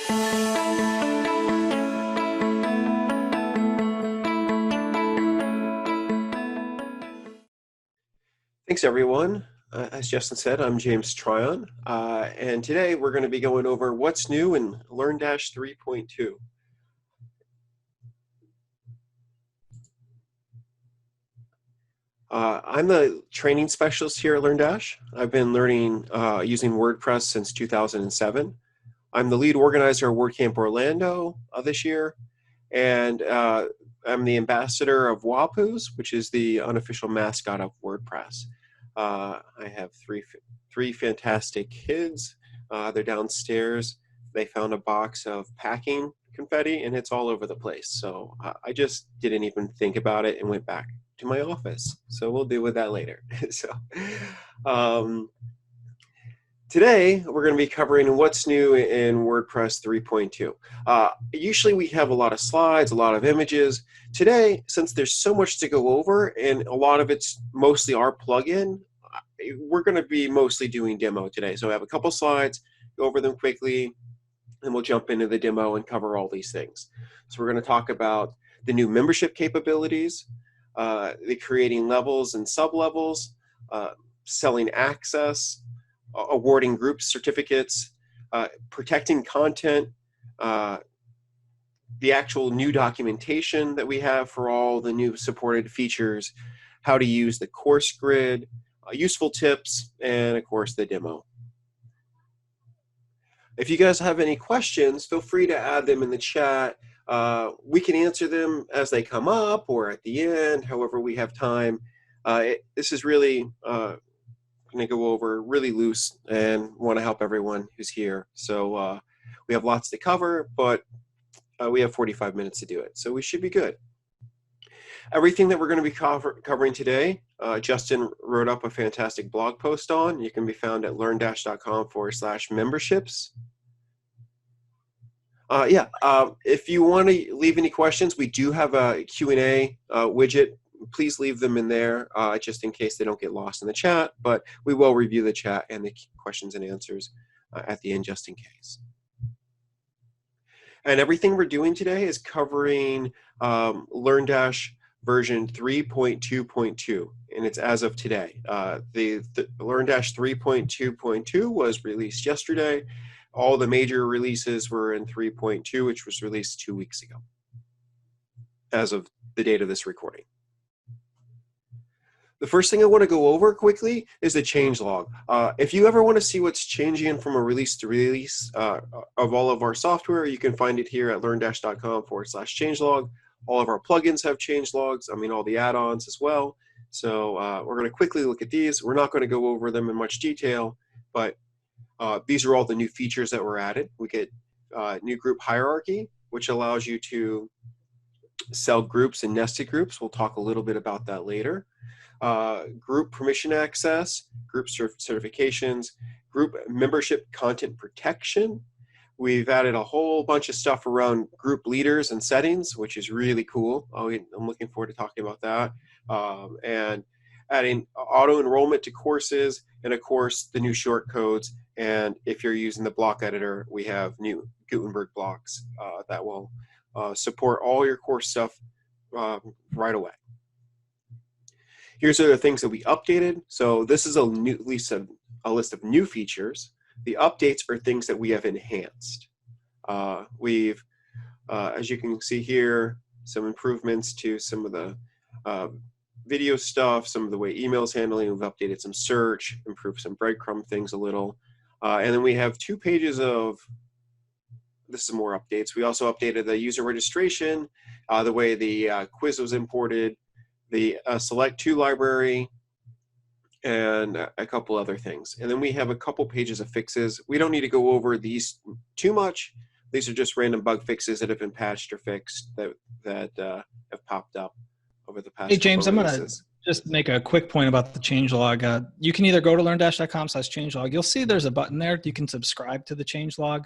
Thanks, everyone. As Justin said, I'm James Tryon, and today we're going to be going over what's new in LearnDash 3.2. I'm the training specialist here at LearnDash. I've been learning using WordPress since 2007. I'm the lead organizer of WordCamp Orlando this year, and I'm the ambassador of Wapoos, which is the unofficial mascot of WordPress. I have three fantastic kids. They're downstairs. They found a box of packing confetti, and it's all over the place. So I just didn't even think about it and went back to my office. So we'll deal with that later. Today, we're going to be covering what's new in WordPress 3.2. Usually we have a lot of slides, a lot of images. Today, since there's so much to go over and a lot of it's mostly our plugin, we're going to be mostly doing demo today. So I have a couple slides, go over them quickly, and we'll jump into the demo and cover all these things. So we're going to talk about the new membership capabilities, the creating levels and sub-levels, selling access, awarding group certificates, protecting content, the actual new documentation that we have for all the new supported features, how to use the course grid, useful tips, and of course the demo. If you guys have any questions, feel free to add them in the chat. We can answer them as they come up or at the end, however we have time. This is really going to go over really loose and want to help everyone who's here. So we have lots to cover, but we have 45 minutes to do it. So we should be good. Everything that we're going to be covering today, Justin wrote up a fantastic blog post on. You can be found at learndash.com/memberships. If you want to leave any questions, we do have a Q&A widget. Please leave them in there just in case they don't get lost in the chat, but we will review the chat and the questions and answers at the end just in case. And everything we're doing today is covering LearnDash version 3.2.2, and it's as of today. The LearnDash 3.2.2 was released yesterday. All the major releases were in 3.2, which was released 2 weeks ago, as of the date of this recording. The first thing I want to go over quickly is the changelog. If you ever want to see what's changing from a release to release of all of our software, you can find it here at learndash.com/changelog. All of our plugins have changelogs, all the add-ons as well. So we're going to quickly look at these. We're not going to go over them in much detail, but these are all the new features that were added. We get new group hierarchy, which allows you to sell groups and nested groups. We'll talk a little bit about that later. Group permission access, group certifications, group membership content protection. We've added a whole bunch of stuff around group leaders and settings, which is really cool. I'm looking forward to talking about that. And adding auto enrollment to courses, and of course the new short codes. And if you're using the block editor, we have new Gutenberg blocks that will support all your course stuff right away. Here's the things that we updated. So this is a list of new features. The updates are things that we have enhanced. We've, as you can see here, some improvements to some of the video stuff, some of the way email's handling. We've updated some search, improved some breadcrumb things a little. And then we have 2 pages of, this is more updates. We also updated the user registration, the way the quiz was imported, the Select To library, and a couple other things. And then we have a couple pages of fixes. We don't need to go over these too much. These are just random bug fixes that have been patched or fixed that have popped up over the past. Hey James, I'm gonna just make a quick point about the changelog. You can either go to learndash.com/changelog. You'll see there's a button there. You can subscribe to the changelog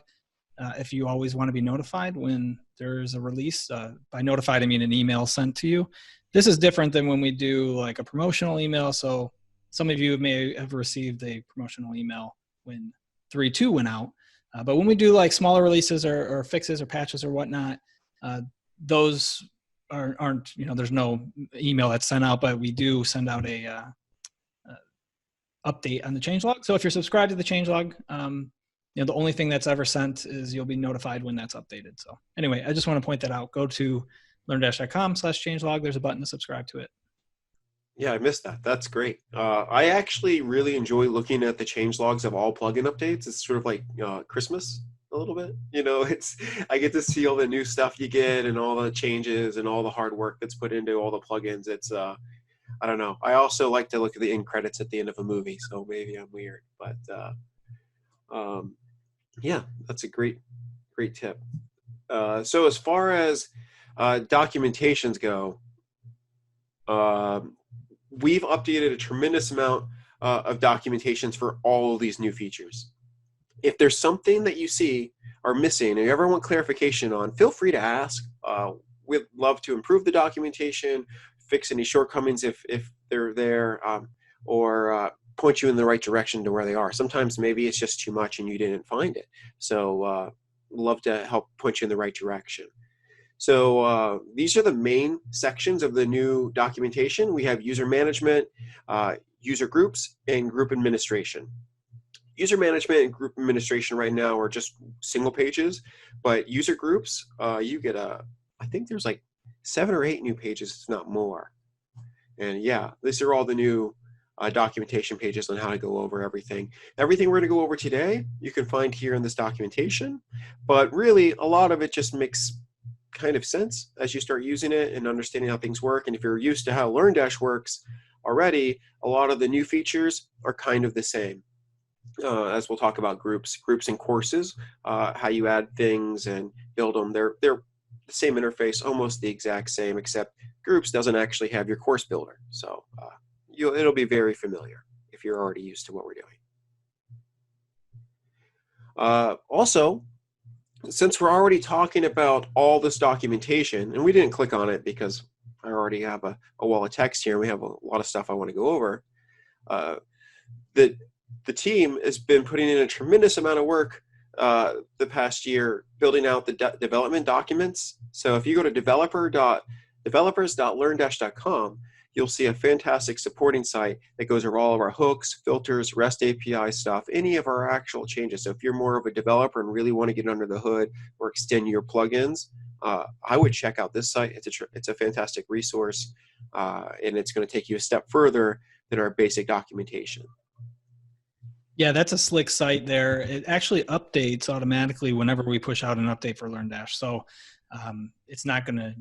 if you always want to be notified when there's a release. By notified, I mean an email sent to you. This is different than when we do like a promotional email. So some of you may have received a promotional email when 3.2 went out. But when we do like smaller releases or fixes or patches or whatnot, those aren't, there's no email that's sent out, but we do send out a update on the changelog. So if you're subscribed to the changelog, the only thing that's ever sent is you'll be notified when that's updated. So anyway, I just want to point that out. Go to learndash.com/changelog. There's a button to subscribe to it. Yeah, I missed that. That's great. I actually really enjoy looking at the change logs of all plugin updates. It's sort of like Christmas a little bit. I get to see all the new stuff you get and all the changes and all the hard work that's put into all the plugins. It's I don't know. I also like to look at the end credits at the end of a movie, so maybe I'm weird, but yeah, that's a great tip. So as far as documentations go, we've updated a tremendous amount of documentations for all of these new features. If there's something that you see are missing and you ever want clarification on, feel free to ask. We'd love to improve the documentation, fix any shortcomings if they're there, or point you in the right direction to where they are. Sometimes maybe it's just too much and you didn't find it. So love to help point you in the right direction. So these are the main sections of the new documentation. We have user management, user groups, and group administration. User management and group administration right now are just single pages, but user groups, you get I think there's like 7 or 8 new pages, if not more. And yeah, these are all the new documentation pages on how to go over everything. Everything we're going to go over today, you can find here in this documentation, but really a lot of it just makes kind of sense as you start using it and understanding how things work. And if you're used to how LearnDash works already, a lot of the new features are kind of the same. As we'll talk about groups and courses, how you add things and build them. They're the same interface, almost the exact same, except groups doesn't actually have your course builder. So it'll be very familiar if you're already used to what we're doing. Also, since we're already talking about all this documentation, and we didn't click on it because I already have a wall of text here, and we have a lot of stuff I want to go over, the team has been putting in a tremendous amount of work the past year building out the development documents. So if you go to developers.learndash.com, you'll see a fantastic supporting site that goes over all of our hooks, filters, REST API stuff, any of our actual changes. So if you're more of a developer and really want to get under the hood or extend your plugins, I would check out this site. It's a fantastic resource, and it's going to take you a step further than our basic documentation. Yeah, that's a slick site there. It actually updates automatically whenever we push out an update for LearnDash. So it's not going to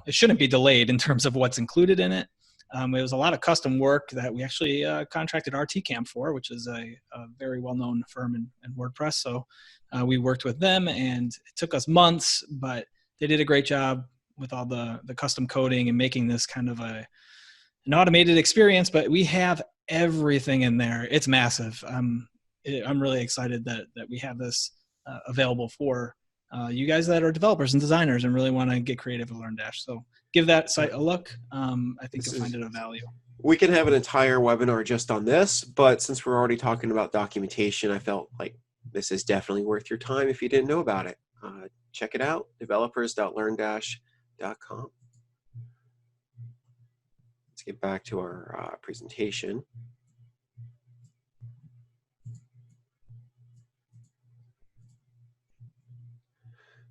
it shouldn't be delayed in terms of what's included in it. It was a lot of custom work that we actually contracted RTCamp for, which is a very well-known firm in WordPress. So we worked with them, and it took us months, but they did a great job with all the custom coding and making this kind of an automated experience. But we have everything in there. It's massive. I'm really excited that we have this available for you guys that are developers and designers and really want to get creative with LearnDash. So give that site a look. I think you'll find it of value. We can have an entire webinar just on this, but since we're already talking about documentation, I felt like this is definitely worth your time if you didn't know about it. Check it out, developers.learndash.com. Let's get back to our presentation.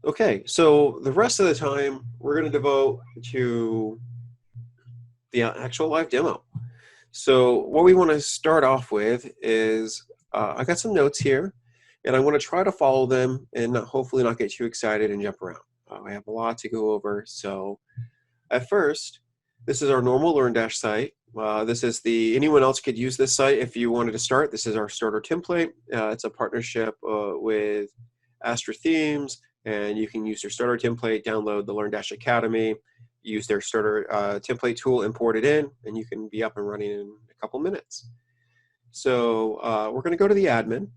Okay, so the rest of the time we're going to devote to the actual live demo. So what we want to start off with is I got some notes here, and I want to try to follow them and hopefully not get too excited and jump around. I have a lot to go over. So at first, this is our normal LearnDash site. This is anyone else could use this site if you wanted to start. This is our starter template. It's a partnership with Astra Themes, and you can use their starter template, download the LearnDash Academy, use their starter template tool, import it in, and you can be up and running in a couple minutes. So we're going to go to the admin.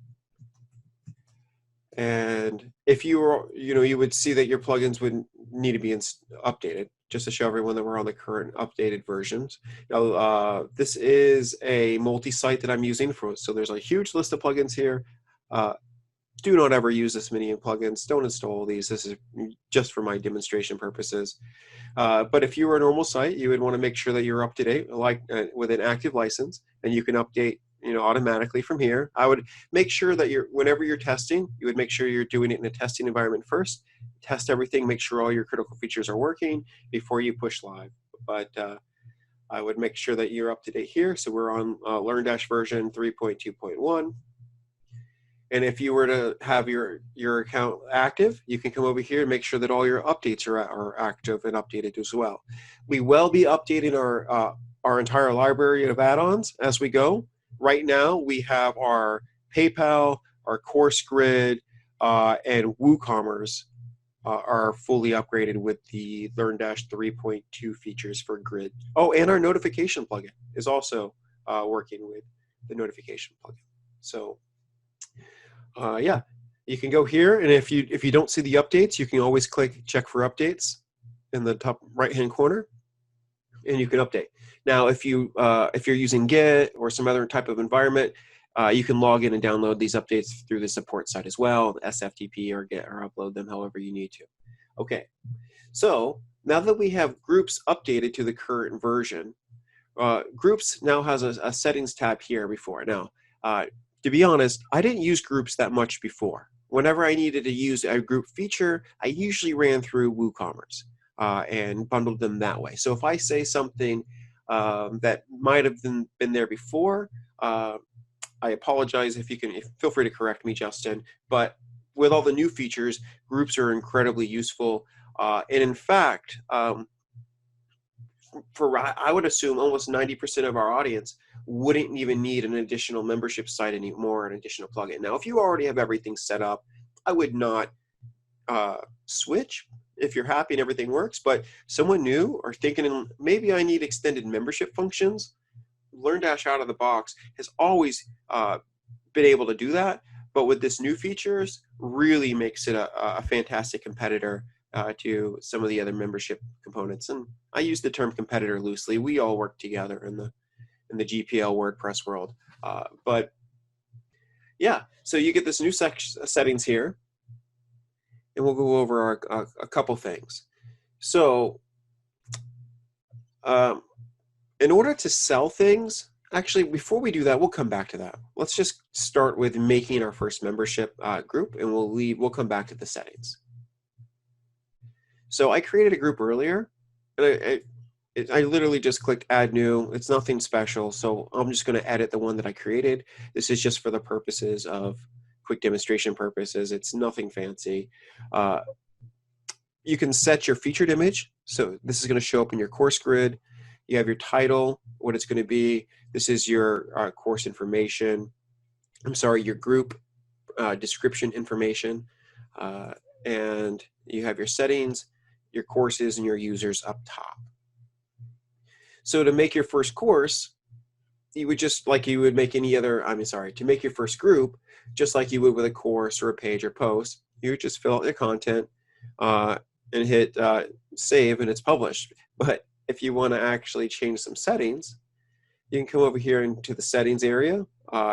And if you would see that your plugins would need to be updated, just to show everyone that we're on the current updated versions. Now, this is a multi-site that I'm using so there's a huge list of plugins here. do not ever use this many plugins. Don't install these. This is just for my demonstration purposes. But if you were a normal site, you would want to make sure that you're up to date, like with an active license, and you can update, automatically from here. I would make sure that whenever you're testing, you would make sure you're doing it in a testing environment first. Test everything, make sure all your critical features are working before you push live. But I would make sure that you're up to date here. So we're on LearnDash version 3.2.1. And if you were to have your account active, you can come over here and make sure that all your updates are active and updated as well. We will be updating our entire library of add-ons as we go. Right now, we have our PayPal, our Course Grid, and WooCommerce are fully upgraded with the LearnDash 3.2 features for Grid. Oh, and our notification plugin is also working with the notification plugin. So yeah, you can go here, and if you don't see the updates, you can always click check for updates in the top right-hand corner, and you can update. Now, if you're using Git or some other type of environment, you can log in and download these updates through the support site as well, SFTP or Git, or upload them however you need to. Okay, so now that we have groups updated to the current version, groups now has a settings tab here before. Now, to be honest, I didn't use groups that much before. Whenever I needed to use a group feature, I usually ran through WooCommerce and bundled them that way. So if I say something that might have been there before, I apologize. If feel free to correct me, Justin. But with all the new features, groups are incredibly useful. And in fact, I would assume almost 90% of our audience wouldn't even need an additional membership site anymore, an additional plugin. Now, if you already have everything set up, I would not switch if you're happy and everything works. But someone new or thinking maybe I need extended membership functions, LearnDash out of the box has always been able to do that. But with this new features, really makes it a fantastic competitor to some of the other membership components. And I use the term competitor loosely. We all work together in the GPL WordPress world. But yeah, so you get this new settings here, and we'll go over a couple things. So in order to sell things, actually, before we do that, we'll come back to that. Let's just start with making our first membership group, and we'll come back to the settings. So I created a group earlier, and I literally just clicked add new. It's nothing special, so I'm just going to edit the one that I created. This is just for the purposes of quick demonstration purposes. It's nothing fancy. You can set your featured image. So this is going to show up in your course grid. You have your title, what it's going to be. This is your course information. I'm sorry, your group description information. And you have your settings, your courses, and your users up top. So to make your first course, you would just like you would make any other, to make your first group, just like you would with a course or a page or post, you would just fill out your content and hit save, and it's published. But if you want to actually change some settings, you can come over here into the settings area.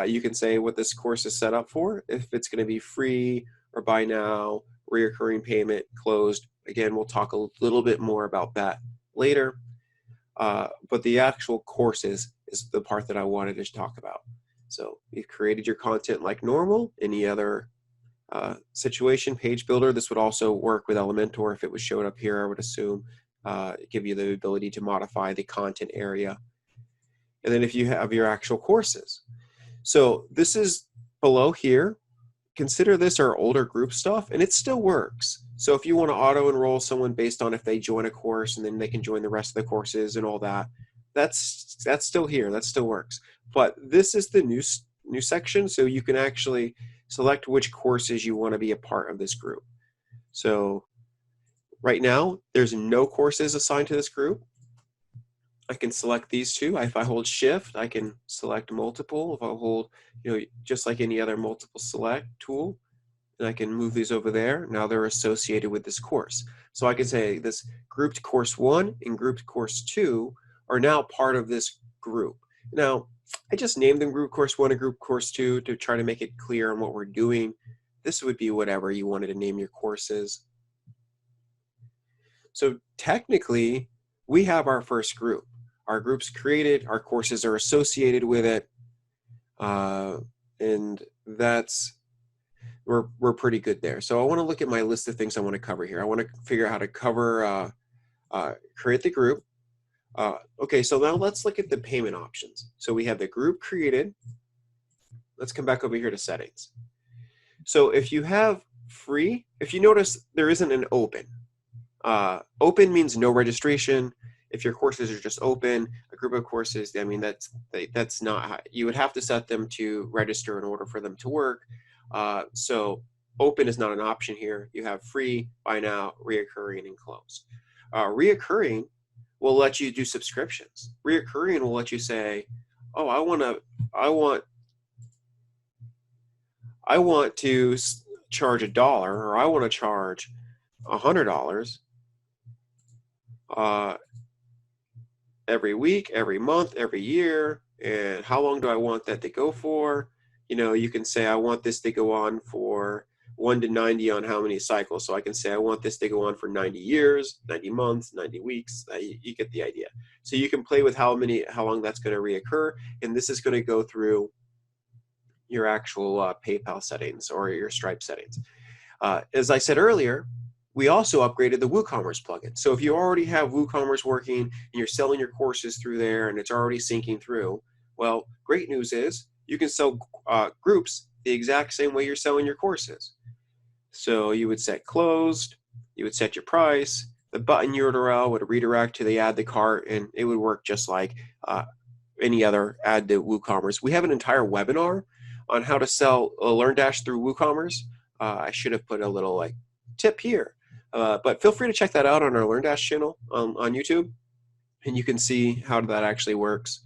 You can say what this course is set up for, if it's going to be free or buy now, reoccurring payment, closed. Again, we'll talk a little bit more about that later. But the actual courses is the part that I wanted to talk about. So you've created your content like normal. Any other situation, page builder, this would also work with Elementor if it was showed up here, I would assume. Give you the ability to modify the content area. And then if you have your actual courses. So this is below here. Consider this our older group stuff, and it still works. So if you want to auto-enroll someone based on if they join a course and then they can join the rest of the courses and all that, that's still here. That still works. But this is the new section, so you can actually select which courses you want to be a part of this group. So right now, there's no courses assigned to this group. I can select these two. If I hold shift, I can select multiple. If I hold, just like any other multiple select tool, and I can move these over there. Now they're associated with this course. So I can say this grouped course 1 and grouped course 2 are now part of this group. Now, I just named them group course 1 and group course 2 to try to make it clear on what we're doing. This would be whatever you wanted to name your courses. So technically, we have our first group. Our group's created, our courses are associated with it, and we're pretty good there. So I want to look at my list of things I want to cover here. I want to figure out how to cover, create the group. Okay, so now let's look at the payment options. So we have the group created. Let's come back over here to settings. So if you have free, if you notice there isn't an open. Open means no registration. If your courses are just open, a group of courses, I mean, that's not how, you would have to set them to register in order for them to work. So open is not an option here. You have free, buy now, reoccurring, and closed. Reoccurring will let you do subscriptions. Reoccurring will let you say, oh, I want to charge $1, or I want to charge $100 every week, every month, every year, and how long do I want that to go for? You know, you can say I want this to go on for 1 to 90 on how many cycles. So I can say I want this to go on for 90 years, 90 months, 90 weeks. You get the idea. So you can play with how long that's going to reoccur, and this is going to go through your actual PayPal settings or your Stripe settings. As I said earlier, we also upgraded the WooCommerce plugin. So if you already have WooCommerce working and you're selling your courses through there and it's already syncing through, well, great news is you can sell groups the exact same way you're selling your courses. So you would set closed, you would set your price, the button URL would redirect to the add to cart, and it would work just like any other add to WooCommerce. We have an entire webinar on how to sell LearnDash through WooCommerce. I should have put a little tip here. But feel free to check that out on our LearnDash channel on YouTube, and you can see how that actually works.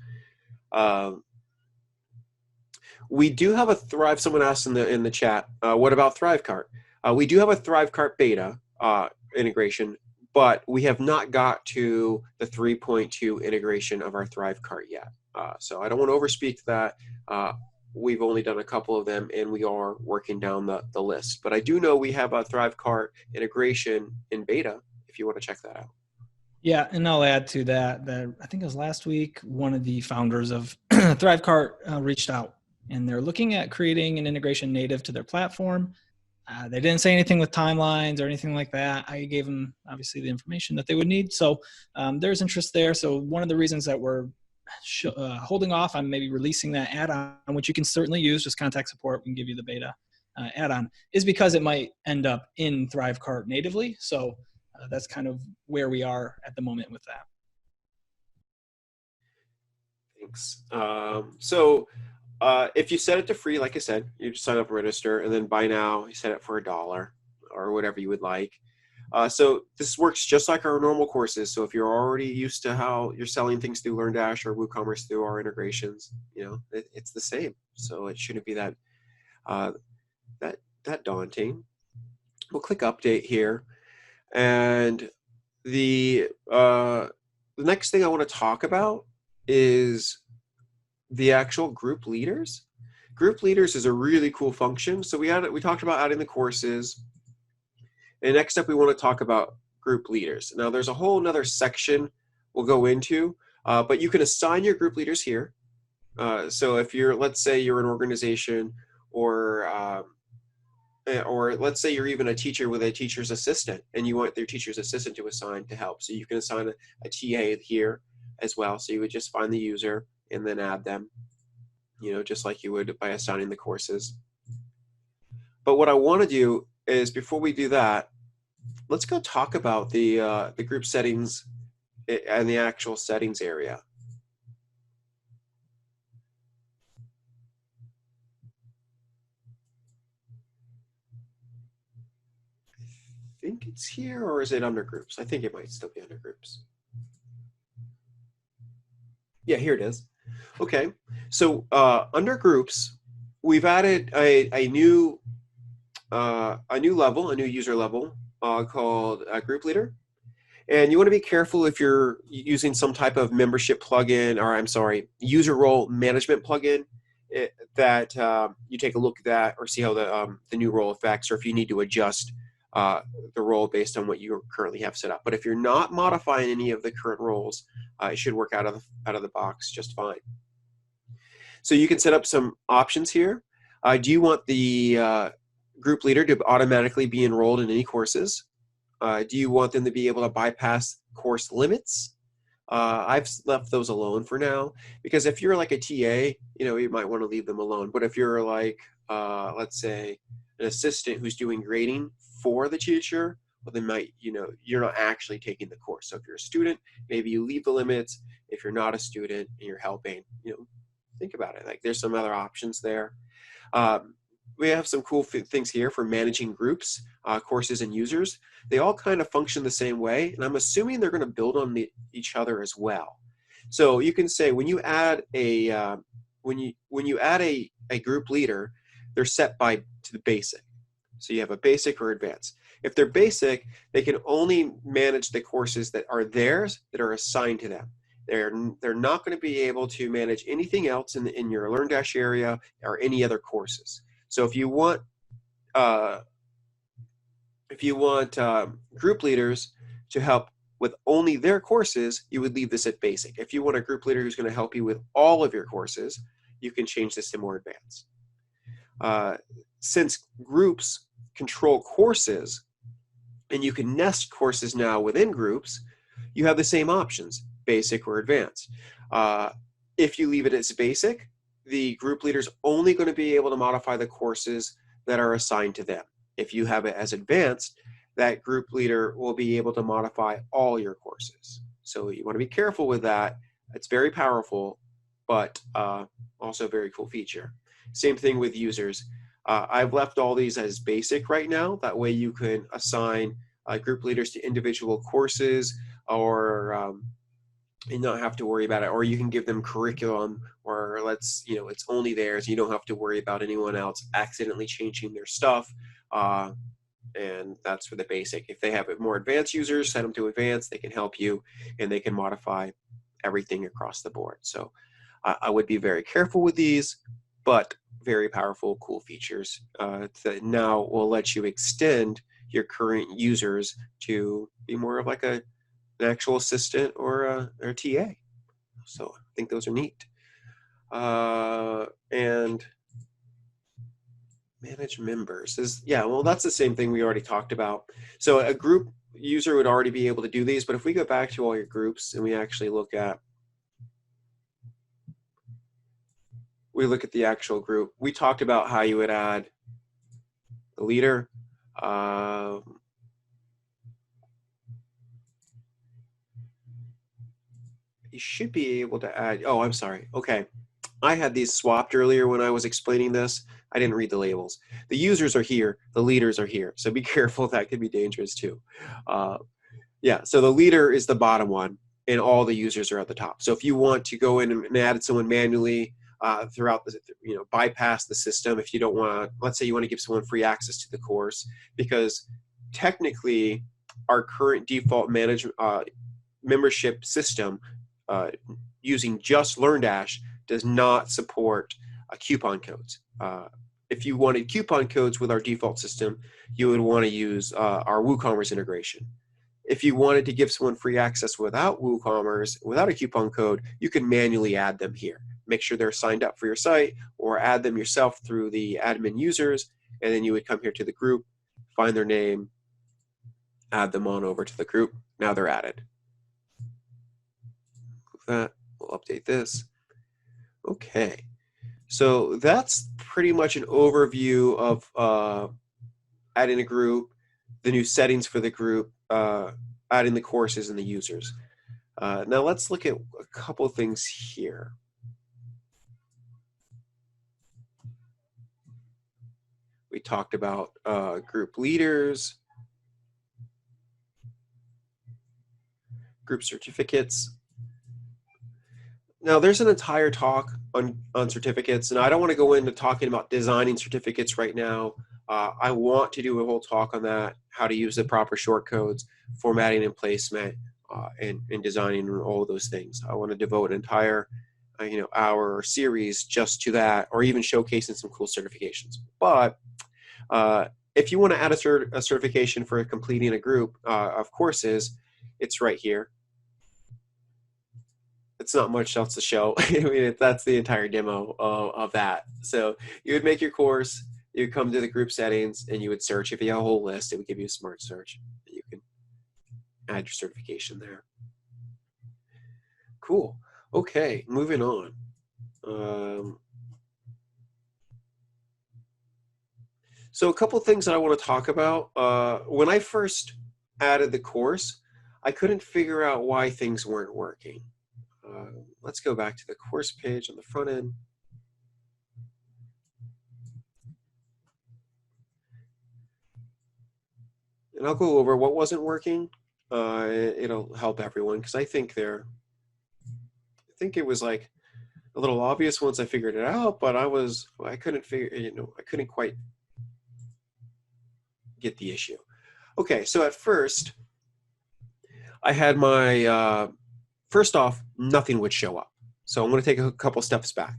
We do have a Thrive. Someone asked in the chat, what about ThriveCart? We do have a ThriveCart beta integration, but we have not got to the 3.2 integration of our ThriveCart yet. So I don't want to overspeak that. We've only done a couple of them, and we are working down the list. But I do know we have a ThriveCart integration in beta, if you want to check that out. Yeah, and I'll add to that I think it was last week, one of the founders of ThriveCart reached out, and they're looking at creating an integration native to their platform. They didn't say anything with timelines or anything like that. I gave them, obviously, the information that they would need. So there's interest there. So one of the reasons that we're holding off on maybe releasing that add-on, which you can certainly use, just contact support, we can give you the beta add-on, is because it might end up in ThriveCart natively. So that's kind of where we are at the moment with that. Thanks. If you set it to free, like I said, you just sign up and register, and then buy now, you set it for $1 or whatever you would like. So this works just like our normal courses. So if you're already used to how you're selling things through LearnDash or WooCommerce through our integrations, it's the same. So it shouldn't be that daunting. We'll click update here, and the next thing I want to talk about is the actual group leaders. Group leaders is a really cool function. So we talked about adding the courses. And next up, we want to talk about group leaders. Now, there's a whole nother section we'll go into, but you can assign your group leaders here. So if let's say you're an organization, or let's say you're even a teacher with a teacher's assistant, and you want their teacher's assistant to assign to help. So you can assign a TA here as well. So you would just find the user and then add them, just like you would by assigning the courses. But what I want to do is, before we do that, let's go talk about the group settings and the actual settings area. I think it's here, or is it under groups? I think it might still be under groups. Yeah, here it is. Okay, so under groups, we've added a new level, a new user level called group leader. And you want to be careful if you're using some type of membership plugin, or I'm sorry, user role management plugin. you take a look at that or see how the new role affects, or if you need to adjust the role based on what you currently have set up. But if you're not modifying any of the current roles, it should work out of the box just fine. So you can set up some options here. Do you want the group leader to automatically be enrolled in any courses? Do you want them to be able to bypass course limits? I've left those alone for now, because if you're like a TA, you might want to leave them alone. But if you're like, let's say, an assistant who's doing grading for the teacher, well, they might, you're not actually taking the course. So if you're a student, maybe you leave the limits. If you're not a student and you're helping, think about it. Like, there's some other options there. We have some cool things here for managing groups, courses, and users. They all kind of function the same way, and I'm assuming they're going to build on each other as well. So you can say when you add a group leader, they're set to the basic. So you have a basic or advanced. If they're basic, they can only manage the courses that are theirs, that are assigned to them. They're not going to be able to manage anything else in your LearnDash area or any other courses. So if you want group leaders to help with only their courses, you would leave this at basic. If you want a group leader who's going to help you with all of your courses, you can change this to more advanced. Since groups control courses, and you can nest courses now within groups, you have the same options, basic or advanced. If you leave it as basic, the group leader is only going to be able to modify the courses that are assigned to them. If you have it as advanced, that group leader will be able to modify all your courses. So you want to be careful with that. It's very powerful, but also a very cool feature. Same thing with users. I've left all these as basic right now. That way you can assign group leaders to individual courses, or and not have to worry about it. Or you can give them curriculum, or it's only theirs. You don't have to worry about anyone else accidentally changing their stuff. And that's for the basic. If they have more advanced users, set them to advanced. They can help you, and they can modify everything across the board. So I would be very careful with these, but very powerful, cool features that now will let you extend your current users to be more of like an actual assistant or a TA. So I think those are neat. And manage members well, that's the same thing we already talked about. So a group user would already be able to do these, but if we go back to all your groups and we actually look at the actual group, we talked about how you would add the leader. You should be able to add, oh, I'm sorry. Okay. I had these swapped earlier when I was explaining this. I didn't read the labels. The users are here, the leaders are here. So be careful, that could be dangerous too. So the leader is the bottom one, and all the users are at the top. So if you want to go in and add someone manually throughout the, bypass the system, if you don't want, let's say you want to give someone free access to the course, because technically our current default membership system using just LearnDash does not support coupon codes. If you wanted coupon codes with our default system, you would want to use our WooCommerce integration. If you wanted to give someone free access without WooCommerce, without a coupon code, you can manually add them here. Make sure they're signed up for your site, or add them yourself through the admin users, and then you would come here to the group, find their name, add them on over to the group. Now they're added. That, we'll update this. Okay, so that's pretty much an overview of adding a group, the new settings for the group, adding the courses and the users. Now let's look at a couple things here. We talked about group leaders, group certificates. Now there's an entire talk on certificates, and I don't want to go into talking about designing certificates right now. I want to do a whole talk on that, how to use the proper shortcodes, formatting and placement, and designing, and all of those things. I want to devote an entire our series just to that, or even showcasing some cool certifications. But if you want to add a certification for completing a group of courses, it's right here. It's not much else to show. I mean, that's the entire demo of that. So you would make your course, you would come to the group settings, and you would search. If you have a whole list, it would give you a smart search. You can add your certification there. Cool. Okay, moving on. So a couple things that I want to talk about. When I first added the course, I couldn't figure out why things weren't working. Let's go back to the course page on the front end. And I'll go over what wasn't working. It'll help everyone because I think it was like a little obvious once I figured it out, but I couldn't quite get the issue. Okay, so at first, I had my, first off, nothing would show up. So I'm going to take a couple steps back.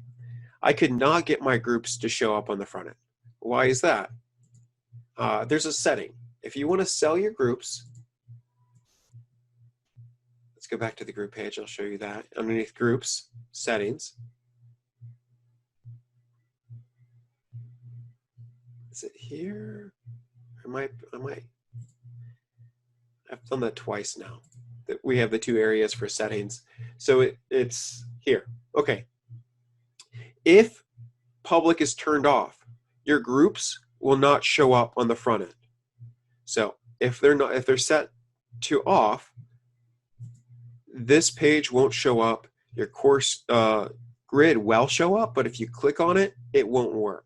I could not get my groups to show up on the front end. Why is that? There's a setting. If you want to sell your groups, let's go back to the group page. I'll show you that. Underneath groups, settings. Is it here? I've done that twice now. We have the two areas for settings. So it's here. Okay. If public is turned off, your groups will not show up on the front end. So if they're set to off, this page won't show up. Your course grid will show up, but if you click on it, it won't work.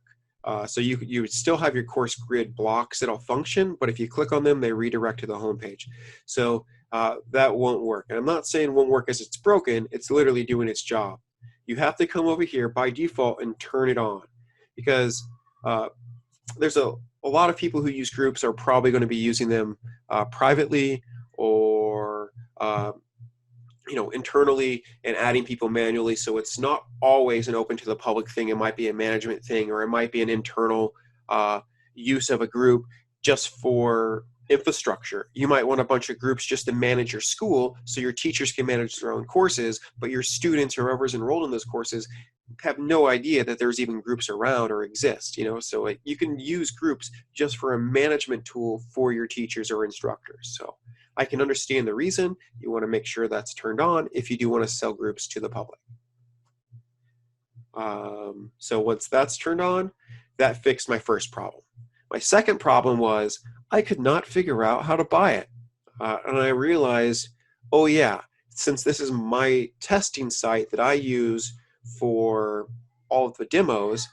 So you would still have your course grid blocks that'll function, but if you click on them, they redirect to the home page. So that won't work. And I'm not saying it won't work as it's broken. It's literally doing its job. You have to come over here by default and turn it on, because there's a lot of people who use groups are probably going to be using them privately or internally and adding people manually. So it's not always an open to the public thing. It might be a management thing, or it might be an internal use of a group just for infrastructure. You might want a bunch of groups just to manage your school so your teachers can manage their own courses, but your students or whoever's enrolled in those courses have no idea that there's even groups around or exist. So you can use groups just for a management tool for your teachers or instructors. So I can understand the reason. You want to make sure that's turned on if you do want to sell groups to the public. So once that's turned on, that fixed my first problem. My second problem was I could not figure out how to buy it. And I realized, oh yeah, since this is my testing site that I use for all of the demos,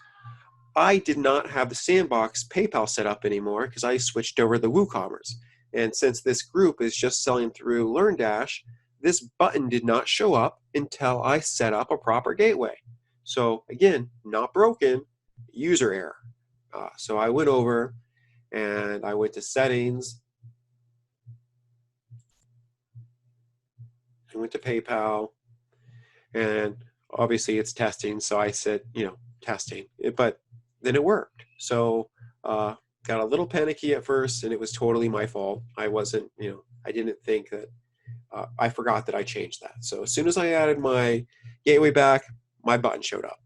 I did not have the Sandbox PayPal set up anymore because I switched over to WooCommerce. And since this group is just selling through LearnDash, this button did not show up until I set up a proper gateway. So again, not broken, user error. So I went over and I went to settings. I went to PayPal, and obviously it's testing. So I said, testing, but then it worked. So got a little panicky at first, and it was totally my fault. I wasn't, I didn't think that, I forgot that I changed that. So as soon as I added my gateway back, my button showed up.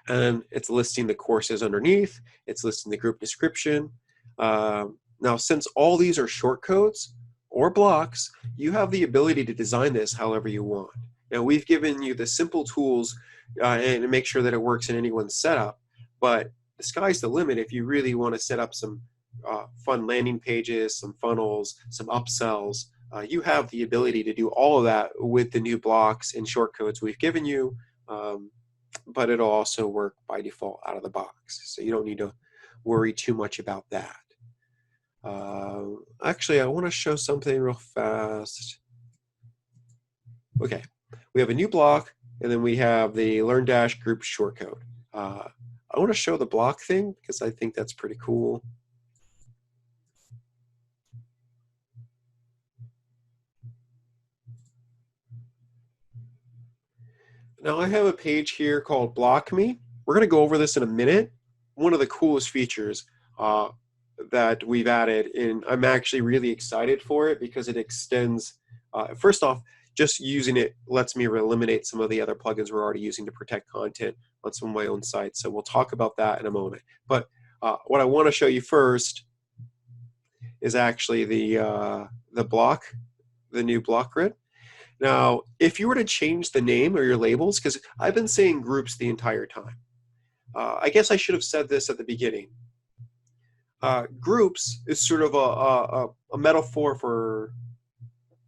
And it's listing the courses underneath. It's listing the group description. Now, since all these are shortcodes or blocks, you have the ability to design this however you want. Now, we've given you the simple tools and make sure that it works in anyone's setup, but the sky's the limit if you really want to set up some fun landing pages, some funnels, some upsells. You have the ability to do all of that with the new blocks and shortcodes we've given you, but it'll also work by default out of the box. So you don't need to worry too much about that. Actually, I want to show something real fast. Okay, we have a new block, and then we have the LearnDash group shortcode. I want to show the block thing because I think that's pretty cool. Now I have a page here called Block Me. We're going to go over this in a minute. One of the coolest features that we've added, and I'm actually really excited for it because it extends, first off, just using it lets me eliminate some of the other plugins we're already using to protect content on some of my own sites. So we'll talk about that in a moment. But what I want to show you first is actually the block, the new block grid. Now, if you were to change the name or your labels, because I've been saying groups the entire time. I guess I should have said this at the beginning. Groups is sort of a metaphor for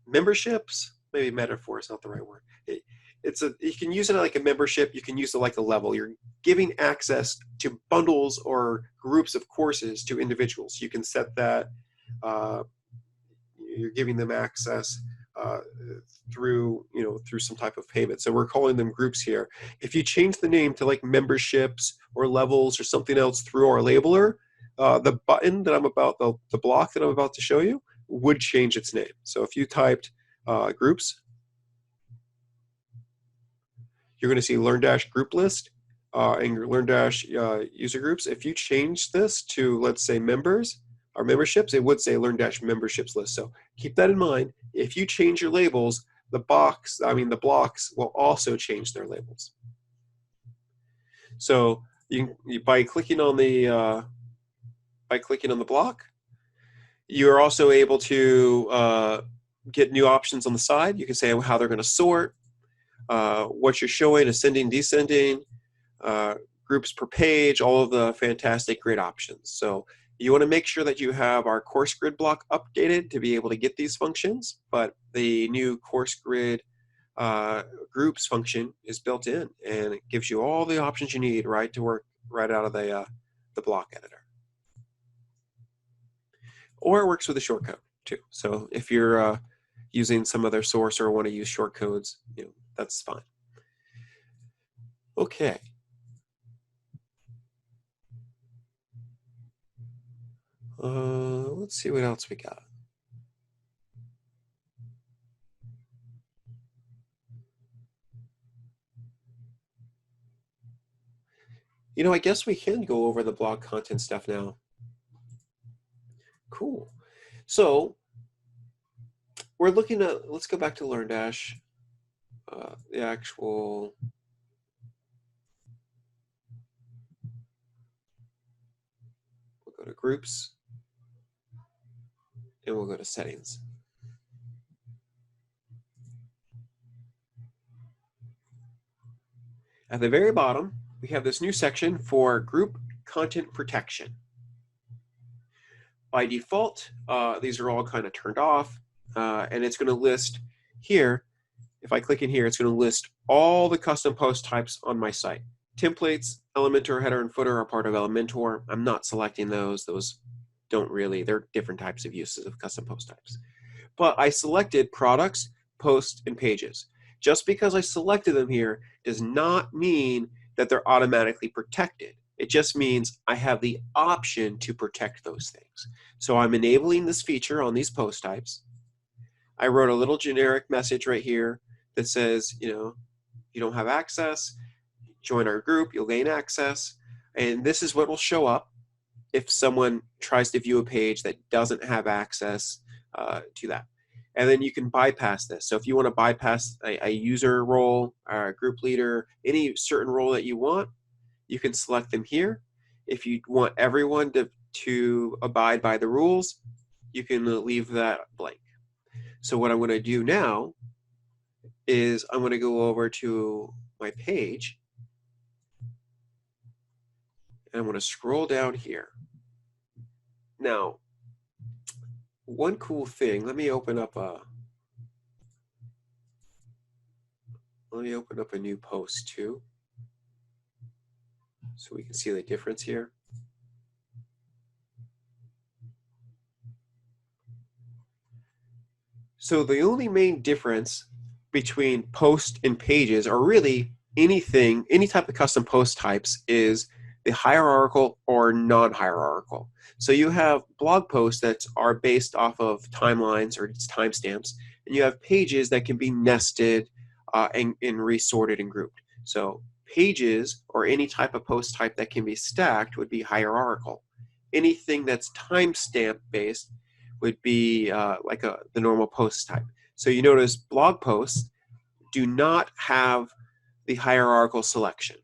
memberships. Maybe metaphor is not the right word. You can use it like a membership. You can use it like a level. You're giving access to bundles or groups of courses to individuals. You can set that. You're giving them access through some type of payment. So we're calling them groups here. If you change the name to like memberships or levels or something else through our labeler, the button that the block that I'm about to show you would change its name. So if you typed groups, you're going to see LearnDash group list and your LearnDash user groups. If you change this to, let's say, members or memberships, it would say LearnDash memberships list. So keep that in mind. If you change your labels, the blocks will also change their labels. So by clicking on the block, you're also able to get new options on the side. You can say how they're going to sort, what you're showing, ascending, descending, groups per page, all of the fantastic grid options. So you want to make sure that you have our course grid block updated to be able to get these functions, but the new course grid groups function is built in, and it gives you all the options you need to work right out of the block editor. Or it works with a shortcode too. So if you're using some other source or want to use shortcodes, that's fine. Okay. Let's see what else we got. I guess we can go over the blog content stuff now. Cool. So we're looking at, let's go back to LearnDash, the actual, we'll go to groups, and we'll go to settings. At the very bottom, we have this new section for group content protection. By default, these are all kind of turned off, and it's going to list here. If I click in here, it's going to list all the custom post types on my site. Templates, Elementor, header, and footer are part of Elementor. I'm not selecting those. Those don't really, they're different types of uses of custom post types. But I selected products, posts, and pages. Just because I selected them here does not mean that they're automatically protected. It just means I have the option to protect those things. So I'm enabling this feature on these post types. I wrote a little generic message right here that says, you don't have access, join our group, you'll gain access. And this is what will show up if someone tries to view a page that doesn't have access to that. And then you can bypass this. So if you want to bypass a user role, or a group leader, any certain role that you want, you can select them here. If you want everyone to abide by the rules, you can leave that blank. So what I'm going to do now is I'm going to go over to my page, and I'm going to scroll down here. Now, one cool thing, let me open up a new post too, so we can see the difference here. So the only main difference between post and pages, or really any type of custom post types, is the hierarchical or non-hierarchical. So you have blog posts that are based off of timelines or timestamps, and you have pages that can be nested and resorted and grouped. So pages or any type of post type that can be stacked would be hierarchical. Anything that's timestamp based would be like the normal post type. So you notice blog posts do not have the hierarchical selection.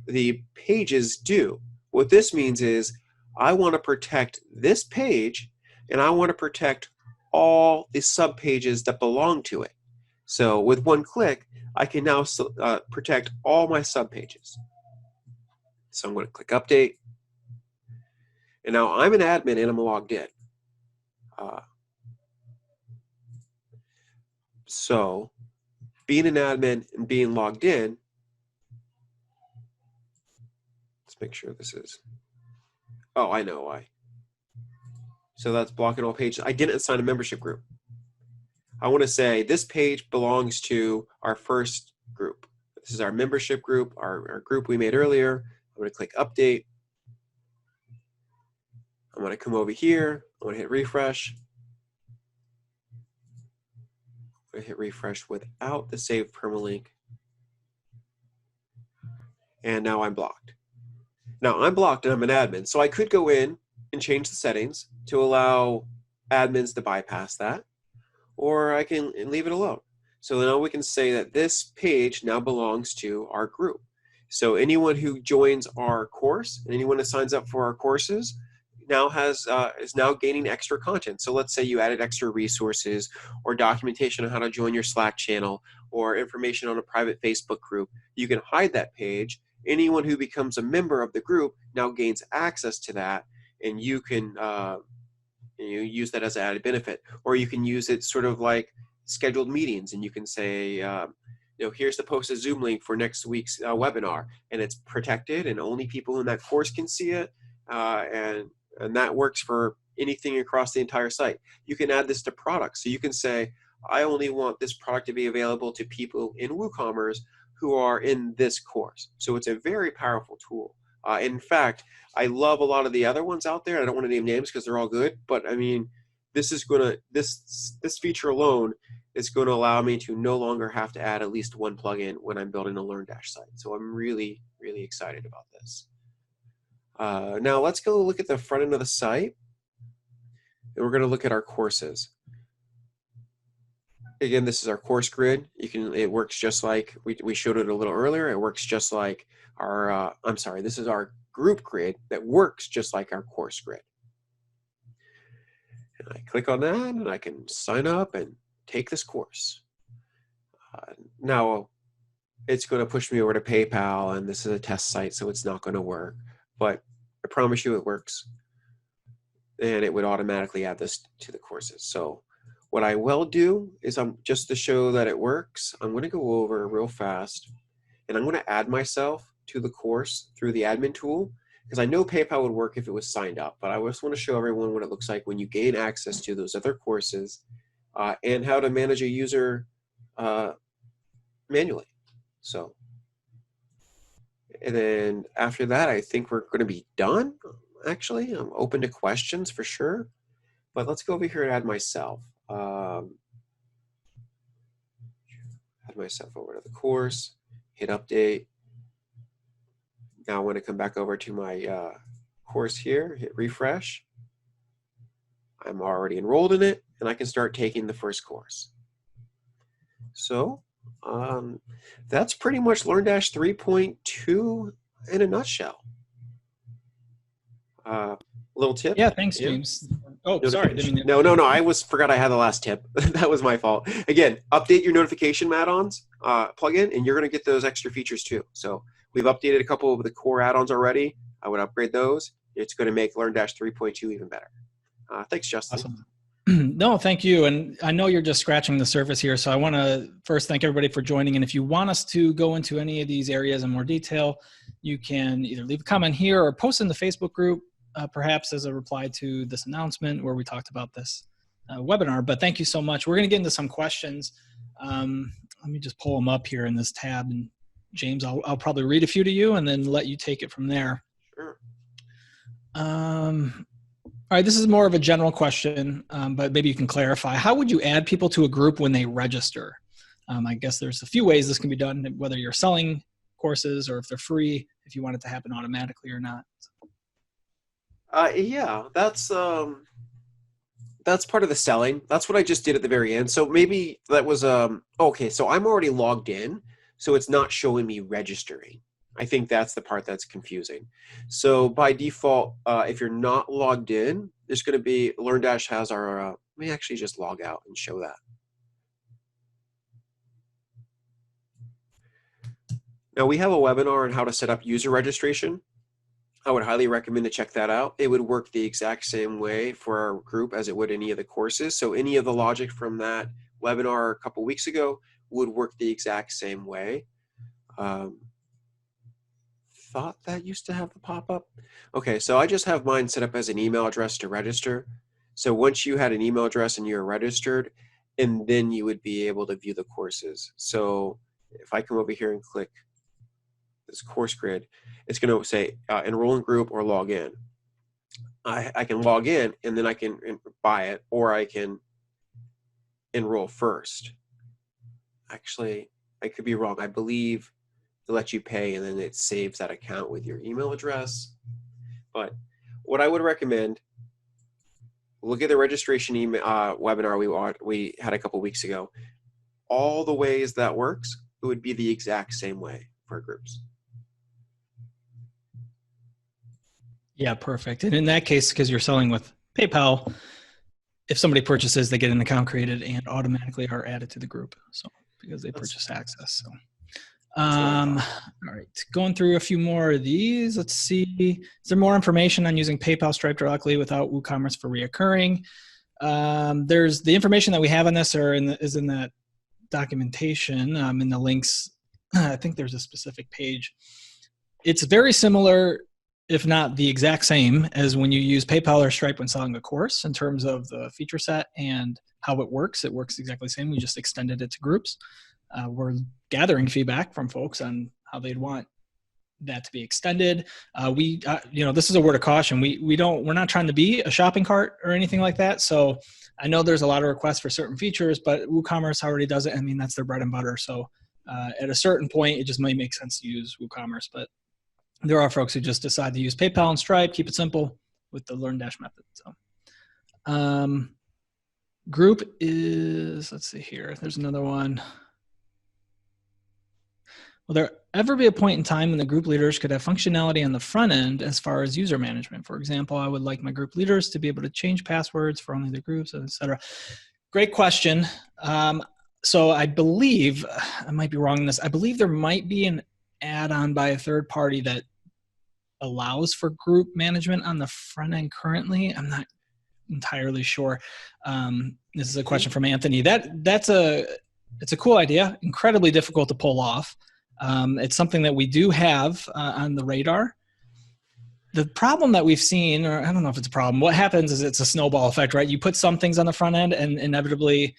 The pages do. What this means is I want to protect this page and I want to protect all the subpages that belong to it. So with one click, I can now protect all my subpages. So I'm going to click update. And now I'm an admin and I'm logged in. So being an admin and being logged in, let's make sure this is, oh, I know why. So that's blocking all pages. I didn't assign a membership group. I want to say this page belongs to our first group. This is our membership group, our group we made earlier. I'm going to click update. I'm going to come over here. I'm going to hit refresh. I'm going to hit refresh without the save permalink. And now I'm blocked. Now I'm blocked and I'm an admin. So I could go in and change the settings to allow admins to bypass that, or I can leave it alone. So now we can say that this page now belongs to our group. So anyone who joins our course and anyone that signs up for our courses now is now gaining extra content. So let's say you added extra resources or documentation on how to join your Slack channel or information on a private Facebook group. You can hide that page. Anyone who becomes a member of the group now gains access to that, and you can use that as an added benefit. Or you can use it sort of like scheduled meetings, and you can say, here's the posted Zoom link for next week's webinar, and it's protected, and only people in that course can see it, and that works for anything across the entire site. You can add this to products, so you can say, I only want this product to be available to people in WooCommerce who are in this course. So it's a very powerful tool. In fact, I love a lot of the other ones out there. I don't want to name names because they're all good, but I mean, this feature alone is going to allow me to no longer have to add at least one plugin when I'm building a LearnDash site. So I'm really, really excited about this. Now let's go look at the front end of the site, and we're going to look at our courses. Again, this is our course grid. It works just like we showed it a little earlier. It works just like our, this is our group grid that works just like our course grid. And I click on that and I can sign up and take this course. Now it's going to push me over to PayPal, and this is a test site, so it's not going to work, but I promise you it works. And it would automatically add this to the courses. So what I will do is, just to show that it works, I'm going to go over real fast and I'm going to add myself to the course through the admin tool, because I know PayPal would work if it was signed up, but I just want to show everyone what it looks like when you gain access to those other courses and how to manage a user manually. So, and then after that, I think we're going to be done. Actually, I'm open to questions for sure, but let's go over here and add myself. Add myself over to the course, hit update. Now I want to come back over to my course here, hit refresh. I'm already enrolled in it, and I can start taking the first course. So that's pretty much LearnDash 3.2 in a nutshell. Little tip. Yeah, thanks, James. Oh, sorry. No. I forgot I had the last tip. That was my fault. Again, update your notification add-ons plugin, and you're going to get those extra features too. So we've updated a couple of the core add-ons already. I would upgrade those. It's going to make LearnDash 3.2 even better. Thanks, Justin. Awesome. No, thank you. And I know you're just scratching the surface here. So I want to first thank everybody for joining. And if you want us to go into any of these areas in more detail, you can either leave a comment here or post in the Facebook group, perhaps as a reply to this announcement where we talked about this webinar. But thank you so much. We're going to get into some questions. Let me just pull them up here in this tab. And James, I'll probably read a few to you and then let you take it from there. Sure. All right, this is more of a general question, but maybe you can clarify. How would you add people to a group when they register? I guess there's a few ways this can be done, whether you're selling courses or if they're free, if you want it to happen automatically or not. Yeah, that's part of the selling. That's what I just did at the very end. So maybe that was okay, so I'm already logged in, so it's not showing me registering. I think that's the part that's confusing. So by default, if you're not logged in, there's going to be LearnDash has our let me actually just log out and show that. Now we have a webinar on how to set up user registration. I would highly recommend to check that out. It would work the exact same way for our group as it would any of the courses. So any of the logic from that webinar a couple weeks ago would work the exact same way. Thought that used to have the pop-up. Okay, so I just have mine set up as an email address to register. So once you had an email address and you're registered, and then you would be able to view the courses. So if I come over here and click this course grid, it's going to say enroll in group or log in. I can log in and then I can buy it, or I can enroll first. Actually, I could be wrong. I believe to let you pay and then it saves that account with your email address. But what I would recommend, look at the registration email webinar we had a couple weeks ago. All the ways that works, it would be the exact same way for groups. Yeah, perfect. And in that case, because you're selling with PayPal, if somebody purchases, they get an account created and automatically are added to the group. So because they purchase access. So all right, going through a few more of these. Let's see. Is there more information on using PayPal Stripe directly without WooCommerce for reoccurring? There's the information that we have on this is in that documentation, in the links. I think there's a specific page. It's very similar, if not the exact same, as when you use PayPal or Stripe when selling a course in terms of the feature set and how it works. It works exactly the same. We just extended it to groups. We're gathering feedback from folks on how they'd want that to be extended. This is a word of caution. We're not trying to be a shopping cart or anything like that. So I know there's a lot of requests for certain features, but WooCommerce already does it. I mean, that's their bread and butter. So at a certain point, it just might make sense to use WooCommerce, but there are folks who just decide to use PayPal and Stripe, keep it simple with the LearnDash method. So group is, let's see here. There's another one. Will there ever be a point in time when the group leaders could have functionality on the front end as far as user management? For example, I would like my group leaders to be able to change passwords for only the groups, etc. Great question. So I believe, I might be wrong in this, I believe there might be an add-on by a third party that allows for group management on the front end currently. I'm not entirely sure. This is a question from Anthony. It's a cool idea, incredibly difficult to pull off. It's something that we do have on the radar. The problem that we've seen, or I don't know if it's a problem, what happens is it's a snowball effect, right? You put some things on the front end and inevitably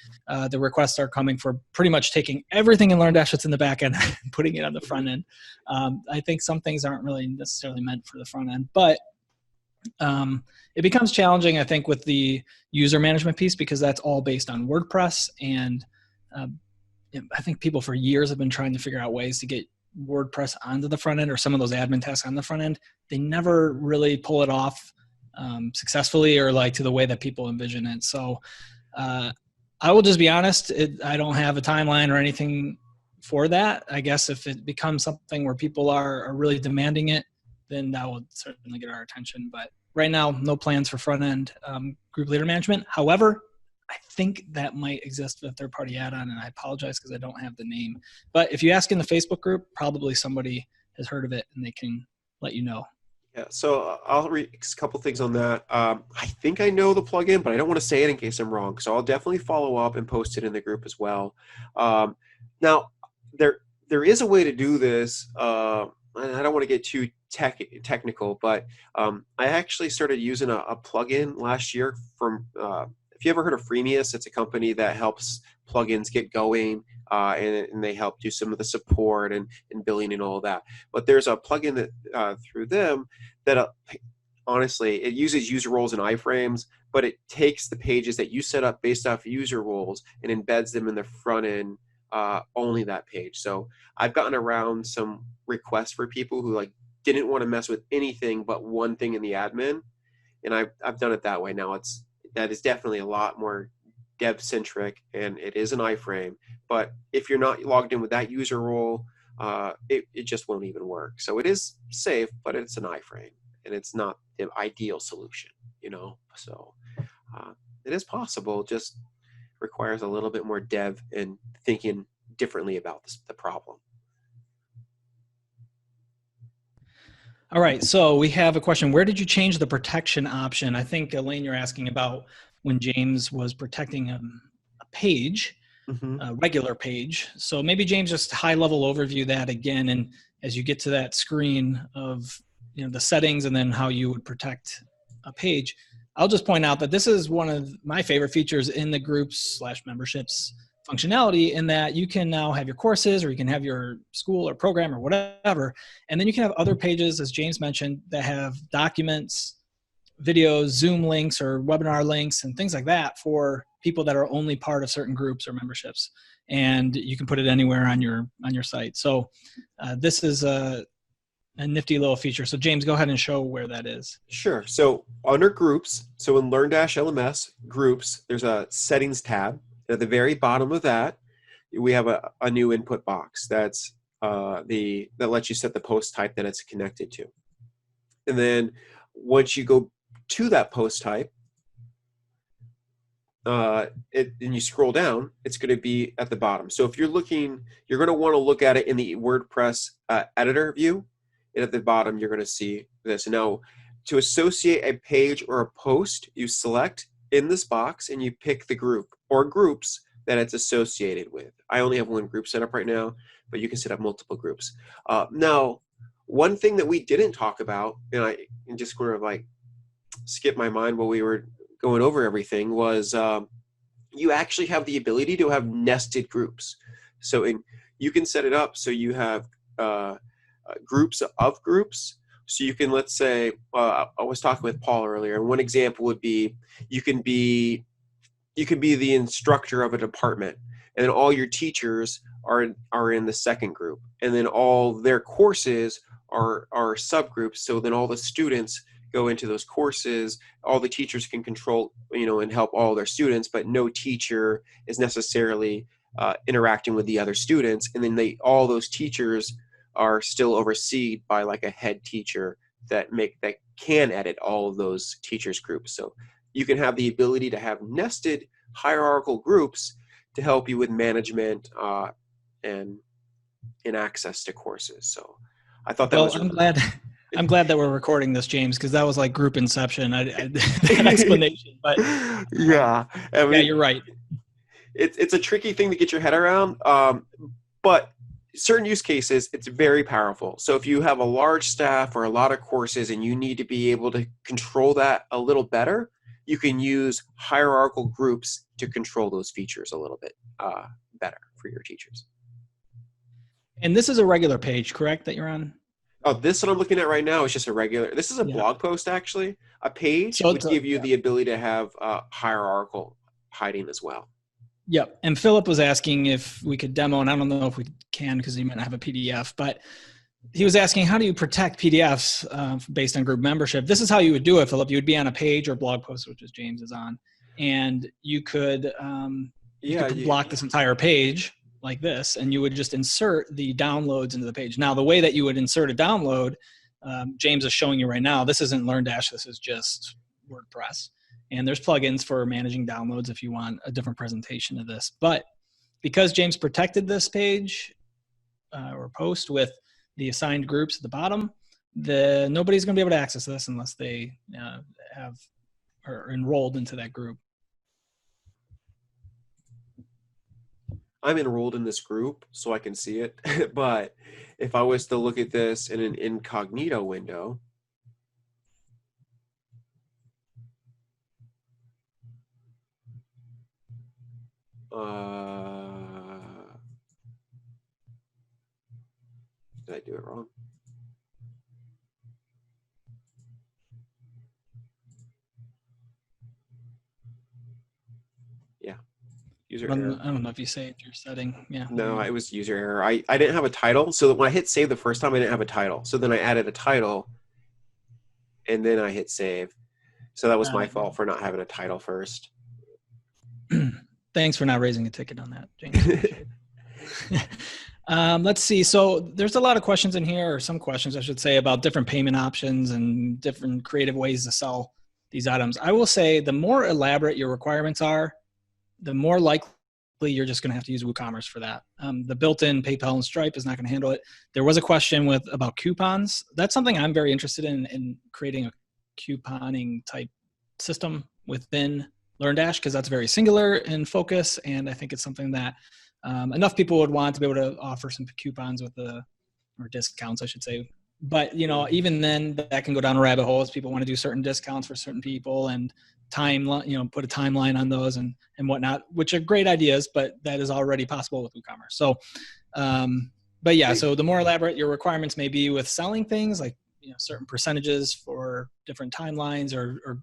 the requests are coming for pretty much taking everything in LearnDash that's in the back end and putting it on the front end. I think some things aren't really necessarily meant for the front end, but it becomes challenging, I think, with the user management piece because that's all based on WordPress. And I think people for years have been trying to figure out ways to get WordPress onto the front end or some of those admin tasks on the front end. They never really pull it off successfully or like to the way that people envision it. So I will just be honest, I don't have a timeline or anything for that. I guess if it becomes something where people are really demanding it, then that will certainly get our attention. But right now, no plans for front end group leader management. However, I think that might exist with a third-party add-on, and I apologize because I don't have the name. But if you ask in the Facebook group, probably somebody has heard of it, and they can let you know. Yeah, so I'll read a couple things on that. I think I know the plugin, but I don't want to say it in case I'm wrong. So I'll definitely follow up and post it in the group as well. Now, there is a way to do this. And I don't want to get too technical, but I actually started using a plugin last year from if you ever heard of Freemius, it's a company that helps plugins get going and they help do some of the support and billing and all of that. But there's a plugin that through them that honestly, it uses user roles and iframes, but it takes the pages that you set up based off user roles and embeds them in the front end only that page. So I've gotten around some requests for people who like didn't want to mess with anything but one thing in the admin, and I've done it that way. Now that is definitely a lot more dev centric, and it is an iframe. But if you're not logged in with that user role, it just won't even work. So it is safe, but it's an iframe, and it's not the ideal solution, you know. So it is possible, just requires a little bit more dev and thinking differently about the problem. All right, so we have a question. Where did you change the protection option? I think, Elaine, you're asking about when James was protecting a page, Mm-hmm. a regular page. So maybe James, just high level overview that again. And as you get to that screen of the settings and then how you would protect a page, I'll just point out that this is one of my favorite features in the groups/memberships functionality, in that you can now have your courses, or you can have your school or program or whatever. And then you can have other pages, as James mentioned, that have documents, videos, Zoom links, or webinar links, and things like that for people that are only part of certain groups or memberships. And you can put it anywhere on your site. So this is a nifty little feature. So James, go ahead and show where that is. Sure. So under groups, so in LearnDash LMS groups, there's a settings tab. At the very bottom of that, we have a new input box that's that lets you set the post type that it's connected to. And then once you go to that post type, and you scroll down, it's going to be at the bottom. So if you're looking, you're going to want to look at it in the WordPress editor view. And at the bottom, you're going to see this. Now, to associate a page or a post, you select in this box and you pick the group or groups that it's associated with. I only have one group set up right now, but you can set up multiple groups. Now, one thing that we didn't talk about, and I just sort of like skipped my mind while we were going over everything, was you actually have the ability to have nested groups. So you can set it up so you have groups of groups. So you can, let's say, I was talking with Paul earlier, and one example would be you can be the instructor of a department, and then all your teachers are in the second group, and then all their courses are subgroups. So then all the students go into those courses. All the teachers can control, and help all their students, but no teacher is necessarily interacting with the other students. And then all those teachers are still overseen by like a head teacher that can edit all of those teachers groups. So you can have the ability to have nested hierarchical groups to help you with management and access to courses. So I thought that was I'm glad that we're recording this, James, because that was like group inception. That explanation, but yeah, I mean, yeah, you're right. It's a tricky thing to get your head around, but certain use cases, it's very powerful. So if you have a large staff or a lot of courses and you need to be able to control that a little better, you can use hierarchical groups to control those features a little bit better for your teachers. And this is a regular page, correct, that you're on? Oh, this one I'm looking at right now is just a regular. This is a blog post, actually. A page would give you the ability to have hierarchical hiding as well. Yep. And Philip was asking if we could demo, and I don't know if we can because he might not have a PDF, but he was asking, how do you protect PDFs based on group membership? This is how you would do it, Philip. You would be on a page or blog post, which is James is on, and you could block this entire page like this, and you would just insert the downloads into the page. Now, the way that you would insert a download, James is showing you right now. This isn't LearnDash. This is just WordPress. And there's plugins for managing downloads if you want a different presentation of this. But because James protected this page or post with the assigned groups at the bottom, nobody's going to be able to access this unless they are enrolled into that group. I'm enrolled in this group, so I can see it. But if I was to look at this in an incognito window, did I do it wrong? Yeah. User I error. don't know if you saved your setting. Yeah. No, it was user error. I didn't have a title. So when I hit save the first time, I didn't have a title. So then I added a title and then I hit save. So that was my fault for not having a title first. Thanks for not raising a ticket on that, James. Let's see. So there's a lot of questions in here, or some questions I should say, about different payment options and different creative ways to sell these items. I will say the more elaborate your requirements are, the more likely you're just going to have to use WooCommerce for that. The built-in PayPal and Stripe is not going to handle it. There was a question about coupons. That's something I'm very interested in creating a couponing type system within LearnDash, because that's very singular in focus, and I think it's something that enough people would want to be able to offer some coupons or discounts, I should say. But even then, that can go down a rabbit hole as people want to do certain discounts for certain people and put a timeline on those and whatnot, which are great ideas, but that is already possible with WooCommerce. So, but yeah, so the more elaborate your requirements may be with selling things, like certain percentages for different timelines or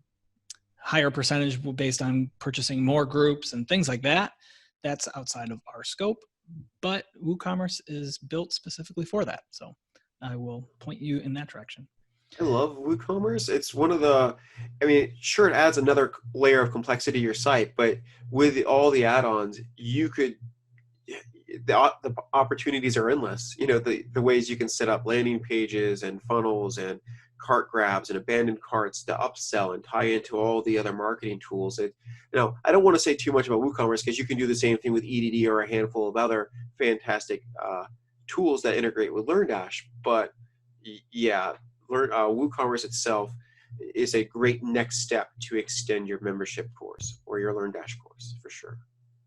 higher percentage based on purchasing more groups and things like that, that's outside of our scope. But WooCommerce is built specifically for that. So I will point you in that direction. I love WooCommerce. It's one of sure, it adds another layer of complexity to your site, but with all the add-ons, the opportunities are endless. The ways you can set up landing pages and funnels and cart grabs and abandoned carts to upsell and tie into all the other marketing tools. I don't want to say too much about WooCommerce because you can do the same thing with EDD or a handful of other fantastic tools that integrate with LearnDash. But yeah, WooCommerce itself is a great next step to extend your membership course or your LearnDash course for sure.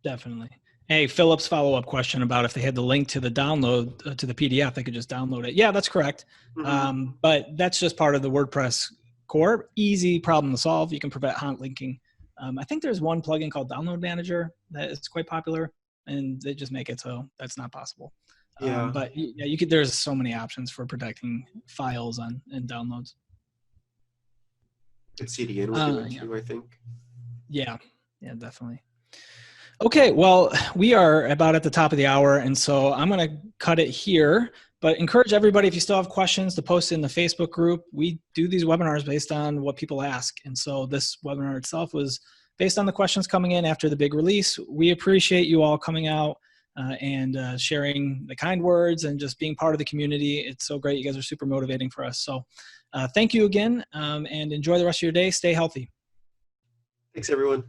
Definitely. Hey, Philip's follow-up question about if they had the link to the download to the PDF, they could just download it. Yeah, that's correct. Mm-hmm. But that's just part of the WordPress core. Easy problem to solve. You can prevent hot linking. I think there's one plugin called Download Manager that is quite popular, and they just make it so that's not possible. Yeah. But yeah, there's so many options for protecting files and downloads. It's CDN will do it too, I think. Yeah, definitely. Okay, well, we are about at the top of the hour, and so I'm going to cut it here, but encourage everybody, if you still have questions, to post in the Facebook group. We do these webinars based on what people ask, and so this webinar itself was based on the questions coming in after the big release. We appreciate you all coming out and sharing the kind words and just being part of the community. It's so great. You guys are super motivating for us. So thank you again, and enjoy the rest of your day. Stay healthy. Thanks, everyone.